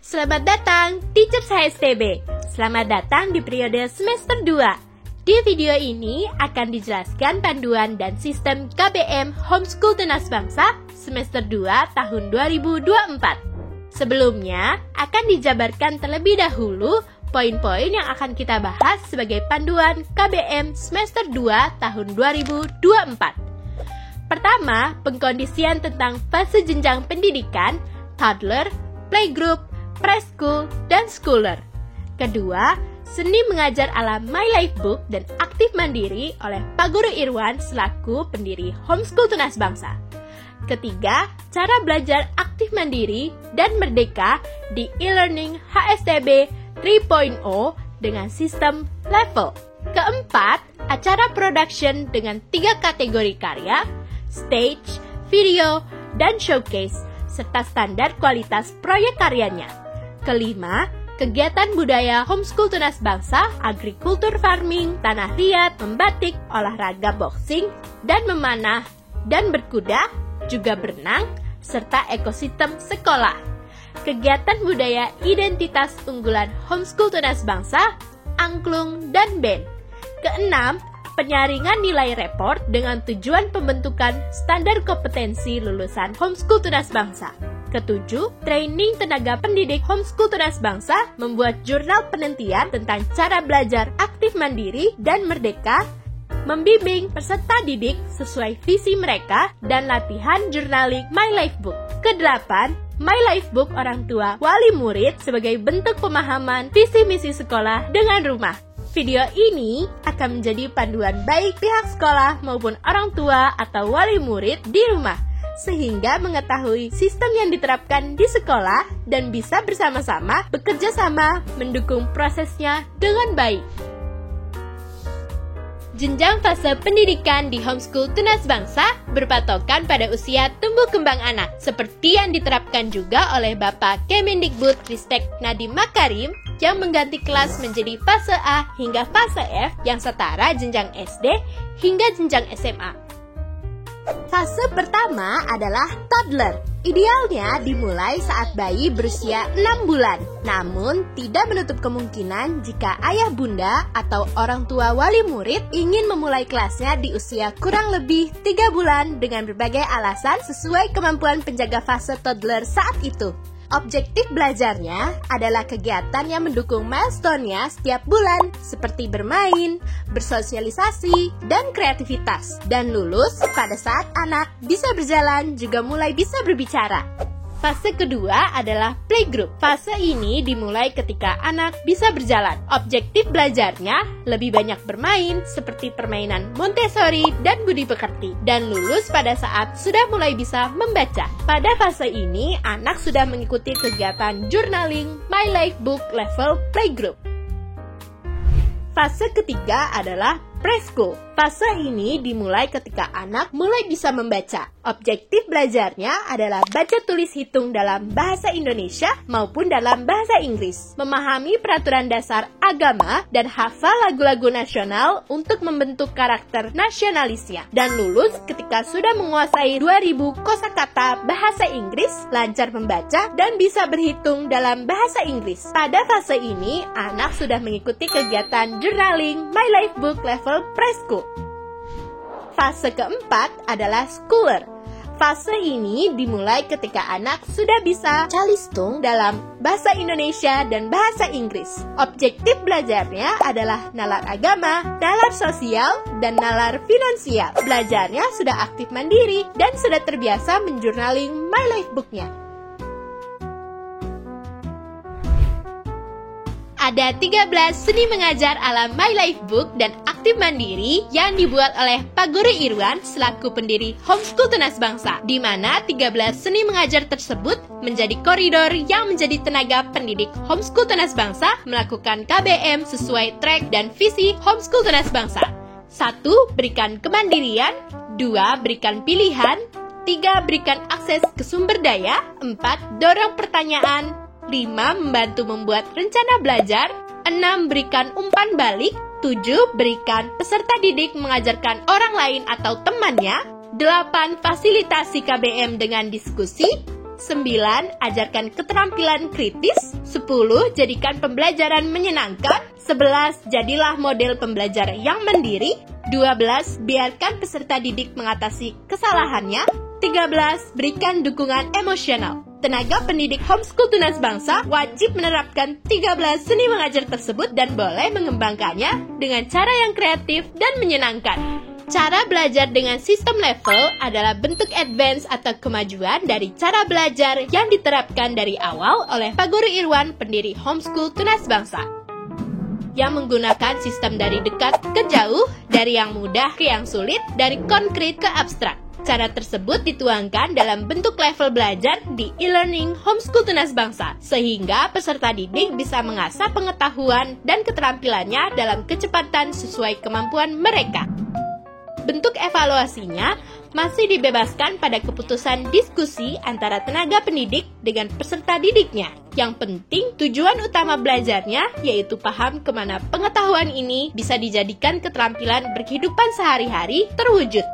Selamat datang, Teachers HSTB. Selamat datang di periode semester 2. Di video ini akan dijelaskan panduan dan sistem KBM Homeschool Tunas Bangsa semester 2 tahun 2024. Sebelumnya, akan dijabarkan terlebih dahulu poin-poin yang akan kita bahas sebagai panduan KBM semester 2 tahun 2024. Pertama, pengkondisian tentang fase jenjang pendidikan, toddler, playgroup, preschool, dan schooler. Kedua, seni mengajar ala My Life Book dan aktif mandiri oleh Pak Guru Irwan selaku pendiri Homeschool Tunas Bangsa. Ketiga, cara belajar aktif mandiri dan merdeka di e-learning HSTB 3.0 dengan sistem level. Keempat, acara production dengan 3 kategori karya, stage, video, dan showcase, serta standar kualitas proyek karyanya. Kelima, kegiatan budaya Homeschool Tunas Bangsa, agrikultur farming, tanah liat, membatik, olahraga boxing, dan memanah, dan berkuda, juga berenang, serta ekosistem sekolah. Kegiatan budaya identitas unggulan Homeschool Tunas Bangsa, angklung, dan band. Keenam, penyaringan nilai report dengan tujuan pembentukan standar kompetensi lulusan Homeschool Tunas Bangsa. Ketujuh, training tenaga pendidik Homeschool Tunas Bangsa membuat jurnal penelitian tentang cara belajar aktif mandiri dan merdeka, membimbing peserta didik sesuai visi mereka, dan latihan journaling My Life Book. Kedelapan, My Life Book orang tua wali murid sebagai bentuk pemahaman visi misi sekolah dengan rumah. Video ini akan menjadi panduan baik pihak sekolah maupun orang tua atau wali murid di rumah, sehingga mengetahui sistem yang diterapkan di sekolah dan bisa bersama-sama bekerja sama mendukung prosesnya dengan baik. Jenjang fase pendidikan di Homeschool Tunas Bangsa berpatokan pada usia tumbuh kembang anak, seperti yang diterapkan juga oleh Bapak Kemendikbud Ristek Nadiem Makarim yang mengganti kelas menjadi fase A hingga fase F yang setara jenjang SD hingga jenjang SMA. Fase pertama adalah toddler. Idealnya dimulai saat bayi berusia 6 bulan. Namun, tidak menutup kemungkinan jika ayah bunda atau orang tua wali murid ingin memulai kelasnya di usia kurang lebih 3 bulan dengan berbagai alasan sesuai kemampuan penjaga fase toddler saat itu. Objektif belajarnya adalah kegiatan yang mendukung milestone-nya setiap bulan, seperti bermain, bersosialisasi, dan kreativitas. Dan lulus pada saat anak bisa berjalan juga mulai bisa berbicara. Fase kedua adalah playgroup. Fase ini dimulai ketika anak bisa berjalan. Objektif belajarnya lebih banyak bermain seperti permainan Montessori dan budi pekerti, dan lulus pada saat sudah mulai bisa membaca. Pada fase ini, anak sudah mengikuti kegiatan journaling My Life Book level playgroup. Fase ketiga adalah preschool. Fase ini dimulai ketika anak mulai bisa membaca. Objektif belajarnya adalah baca tulis hitung dalam bahasa Indonesia maupun dalam bahasa Inggris, memahami peraturan dasar agama, dan hafal lagu-lagu nasional untuk membentuk karakter nasionalisnya. Dan lulus ketika sudah menguasai 2000 kosakata bahasa Inggris, lancar membaca, dan bisa berhitung dalam bahasa Inggris. Pada fase ini, anak sudah mengikuti kegiatan journaling My Life Book level preschool. Fase keempat adalah schooler. Fase ini dimulai ketika anak sudah bisa calistung dalam bahasa Indonesia dan bahasa Inggris. Objektif belajarnya adalah nalar agama, nalar sosial, dan nalar finansial. Belajarnya sudah aktif mandiri dan sudah terbiasa menjurnaling My Life Book-nya. Ada 13 seni mengajar ala My Life Book dan aktif mandiri yang dibuat oleh Pak Guru Irwan selaku pendiri Homeschool Tunas Bangsa, di mana 13 seni mengajar tersebut menjadi koridor yang menjadi tenaga pendidik Homeschool Tunas Bangsa melakukan KBM sesuai track dan visi Homeschool Tunas Bangsa. 1. Berikan kemandirian. 2. Berikan pilihan. 3. Berikan akses ke sumber daya. 4. Dorong pertanyaan. 5. Membantu membuat rencana belajar. 6. Berikan umpan balik. 7. Berikan peserta didik mengajarkan orang lain atau temannya. 8. Fasilitasi KBM dengan diskusi. 9. Ajarkan keterampilan kritis. 10. Jadikan pembelajaran menyenangkan. 11. Jadilah model pembelajar yang mandiri. 12. Biarkan peserta didik mengatasi kesalahannya. 13. Berikan dukungan emosional. Tenaga pendidik homeschool tunas bangsa wajib menerapkan 13 seni mengajar tersebut dan boleh mengembangkannya dengan cara yang kreatif dan menyenangkan. Cara belajar dengan sistem level adalah bentuk advance atau kemajuan dari cara belajar yang diterapkan dari awal oleh Pak Guru Irwan, pendiri homeschool tunas bangsa, yang menggunakan sistem dari dekat ke jauh, dari yang mudah ke yang sulit, dari konkret ke abstrak. Cara tersebut dituangkan dalam bentuk level belajar di e-learning homeschool tunas bangsa, sehingga peserta didik bisa mengasah pengetahuan dan keterampilannya dalam kecepatan sesuai kemampuan mereka. Bentuk evaluasinya masih dibebaskan pada keputusan diskusi antara tenaga pendidik dengan peserta didiknya. Yang penting tujuan utama belajarnya yaitu paham kemana pengetahuan ini bisa dijadikan keterampilan berkehidupan sehari-hari terwujud.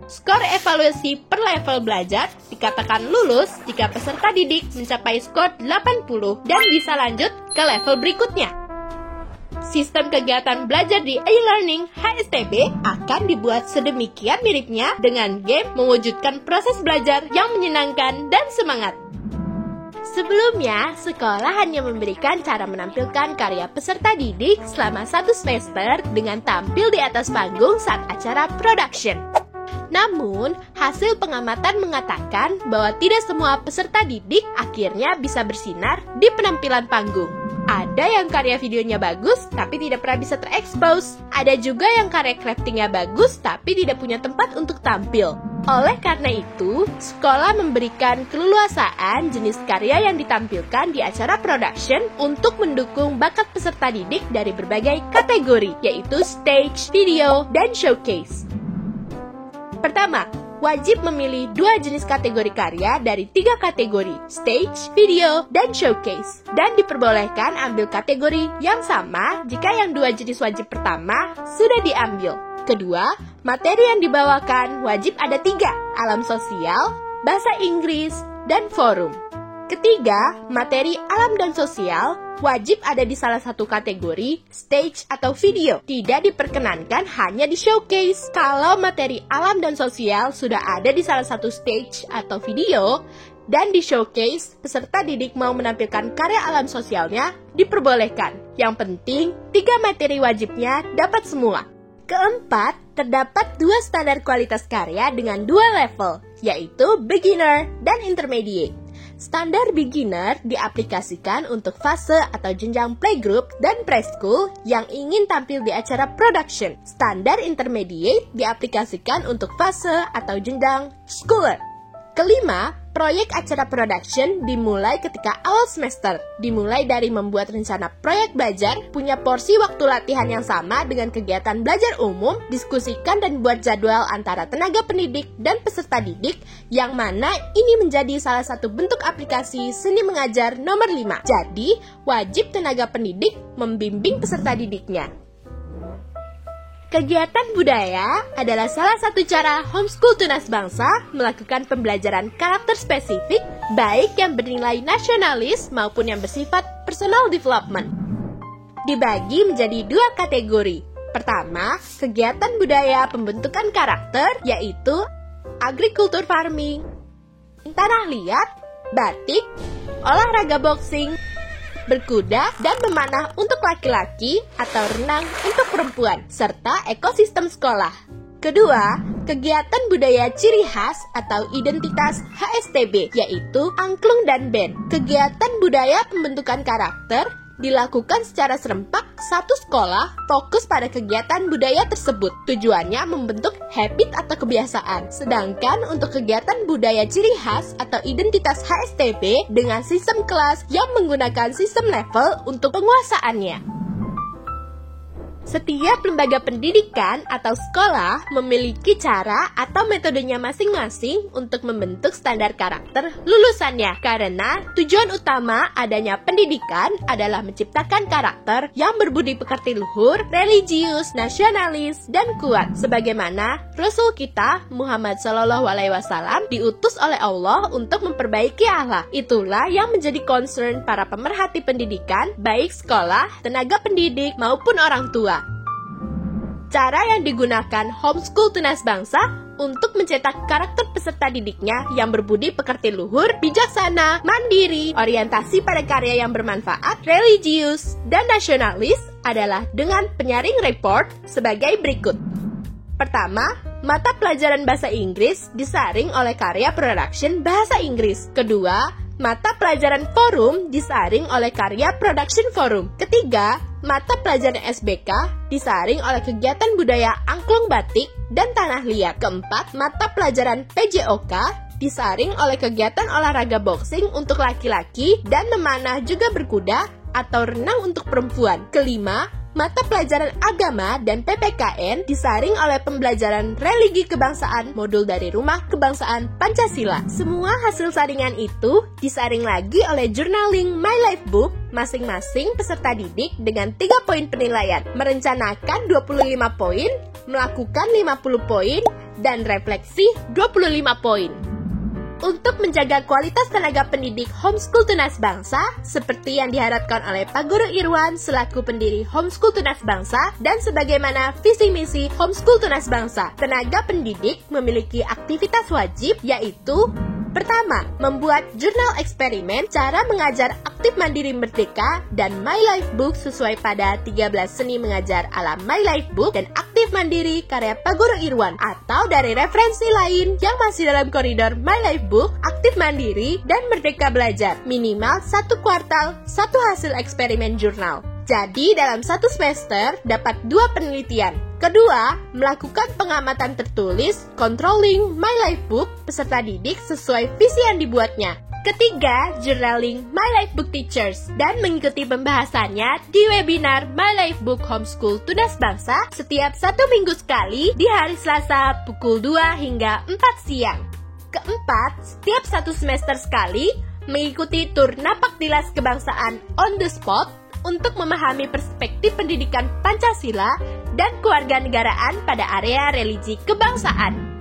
Skor evaluasi per level belajar dikatakan lulus jika peserta didik mencapai skor 80 dan bisa lanjut ke level berikutnya. Sistem kegiatan belajar di e-learning HSTB akan dibuat sedemikian miripnya dengan game mewujudkan proses belajar yang menyenangkan dan semangat. Sebelumnya, sekolah hanya memberikan cara menampilkan karya peserta didik selama 1 semester dengan tampil di atas panggung saat acara production. Namun, hasil pengamatan mengatakan bahwa tidak semua peserta didik akhirnya bisa bersinar di penampilan panggung. Ada yang karya videonya bagus, tapi tidak pernah bisa terekspos. Ada juga yang karya craftingnya bagus, tapi tidak punya tempat untuk tampil. Oleh karena itu, sekolah memberikan keleluasaan jenis karya yang ditampilkan di acara production untuk mendukung bakat peserta didik dari berbagai kategori, yaitu stage, video, dan showcase. Pertama, wajib memilih 2 jenis kategori karya dari 3 kategori, stage, video, dan showcase. Dan diperbolehkan ambil kategori yang sama jika yang 2 jenis wajib pertama sudah diambil. Kedua, materi yang dibawakan wajib ada 3, alam sosial, bahasa Inggris, dan forum. Ketiga, materi alam dan sosial wajib ada di salah satu kategori, stage atau video. Tidak diperkenankan hanya di showcase. Kalau materi alam dan sosial sudah ada di salah satu stage atau video, dan di showcase, peserta didik mau menampilkan karya alam sosialnya, diperbolehkan. Yang penting, 3 materi wajibnya dapat semua. Keempat, terdapat 2 standar kualitas karya dengan 2 level, yaitu beginner dan intermediate. Standar beginner diaplikasikan untuk fase atau jenjang playgroup dan preschool yang ingin tampil di acara production. Standar intermediate diaplikasikan untuk fase atau jenjang schooler. Kelima, proyek acara production dimulai ketika awal semester. Dimulai dari membuat rencana proyek belajar, punya porsi waktu latihan yang sama dengan kegiatan belajar umum, diskusikan dan buat jadwal antara tenaga pendidik dan peserta didik, yang mana ini menjadi salah satu bentuk aplikasi seni mengajar nomor 5. Jadi, wajib tenaga pendidik membimbing peserta didiknya. Kegiatan budaya adalah salah satu cara homeschool tunas bangsa melakukan pembelajaran karakter spesifik, baik yang bernilai nasionalis maupun yang bersifat personal development. Dibagi menjadi 2 kategori. Pertama, kegiatan budaya pembentukan karakter, yaitu agriculture farming, tanah liat, batik, olahraga boxing, berkuda, dan memanah untuk laki-laki atau renang untuk perempuan, serta ekosistem sekolah. Kedua, kegiatan budaya ciri khas atau identitas HSTB, yaitu angklung dan band. Kegiatan budaya pembentukan karakter dilakukan secara serempak satu sekolah fokus pada kegiatan budaya tersebut. Tujuannya membentuk habit atau kebiasaan. Sedangkan untuk kegiatan budaya ciri khas atau identitas HSTB dengan sistem kelas yang menggunakan sistem level untuk penguasaannya. Setiap lembaga pendidikan atau sekolah memiliki cara atau metodenya masing-masing untuk membentuk standar karakter lulusannya. Karena tujuan utama adanya pendidikan adalah menciptakan karakter yang berbudi pekerti luhur, religius, nasionalis, dan kuat. Sebagaimana Rasul kita Muhammad SAW diutus oleh Allah untuk memperbaiki akhlak. Itulah yang menjadi concern para pemerhati pendidikan, baik sekolah, tenaga pendidik, maupun orang tua. Cara yang digunakan homeschool tunas bangsa untuk mencetak karakter peserta didiknya yang berbudi pekerti luhur, bijaksana, mandiri, orientasi pada karya yang bermanfaat, religius, dan nasionalis adalah dengan penyaring report sebagai berikut. Pertama, mata pelajaran bahasa Inggris disaring oleh karya production bahasa Inggris. Kedua, mata pelajaran forum disaring oleh karya production forum. Ketiga, mata pelajaran SBK disaring oleh kegiatan budaya angklung batik dan tanah liat. Keempat, mata pelajaran PJOK disaring oleh kegiatan olahraga boxing untuk laki-laki dan memanah juga berkuda atau renang untuk perempuan. Kelima, mata pelajaran agama dan PPKN disaring oleh pembelajaran religi kebangsaan modul dari Rumah Kebangsaan Pancasila. Semua hasil saringan itu disaring lagi oleh journaling My Life Book masing-masing peserta didik dengan 3 poin penilaian, merencanakan 25 poin, melakukan 50 poin, dan refleksi 25 poin. Untuk menjaga kualitas tenaga pendidik homeschool tunas bangsa, seperti yang diharapkan oleh Pak Guru Irwan selaku pendiri homeschool tunas bangsa dan sebagaimana visi misi homeschool tunas bangsa, tenaga pendidik memiliki aktivitas wajib yaitu: pertama, membuat jurnal eksperimen cara mengajar aktif mandiri merdeka dan My Life Book sesuai pada 13 seni mengajar ala My Life Book dan aktif mandiri karya Pak Guru Irwan, atau dari referensi lain yang masih dalam koridor My Life Book, aktif mandiri, dan merdeka belajar. Minimal 1 kuartal, 1 hasil eksperimen jurnal. Jadi dalam 1 semester dapat 2 penelitian. Kedua, melakukan pengamatan tertulis, controlling My Life Book peserta didik sesuai visi yang dibuatnya. Ketiga, journaling My Life Book Teachers dan mengikuti pembahasannya di webinar My Life Book Homeschool Tunas Bangsa setiap 1 minggu sekali di hari Selasa pukul 2 hingga 4 siang. Keempat, setiap 1 semester sekali mengikuti tur napak tilas kebangsaan on the spot untuk memahami perspektif pendidikan Pancasila dan kewarganegaraan pada area religi kebangsaan.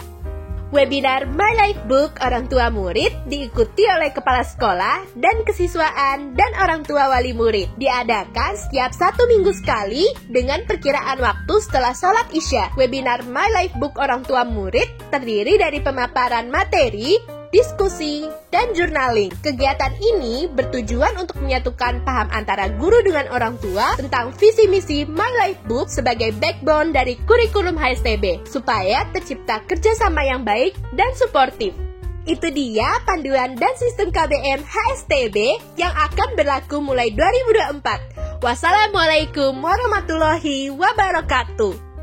Webinar My Life Book orang tua murid diikuti oleh kepala sekolah dan kesiswaan dan orang tua wali murid. Diadakan setiap 1 minggu sekali dengan perkiraan waktu setelah sholat Isya. Webinar My Life Book orang tua murid terdiri dari pemaparan materi, diskusi, dan journaling. Kegiatan ini bertujuan untuk menyatukan paham antara guru dengan orang tua tentang visi misi My Life Book sebagai backbone dari kurikulum HSTB, supaya tercipta kerjasama yang baik dan suportif. Itu dia panduan dan sistem KBM HSTB yang akan berlaku mulai 2024. Wassalamualaikum warahmatullahi wabarakatuh.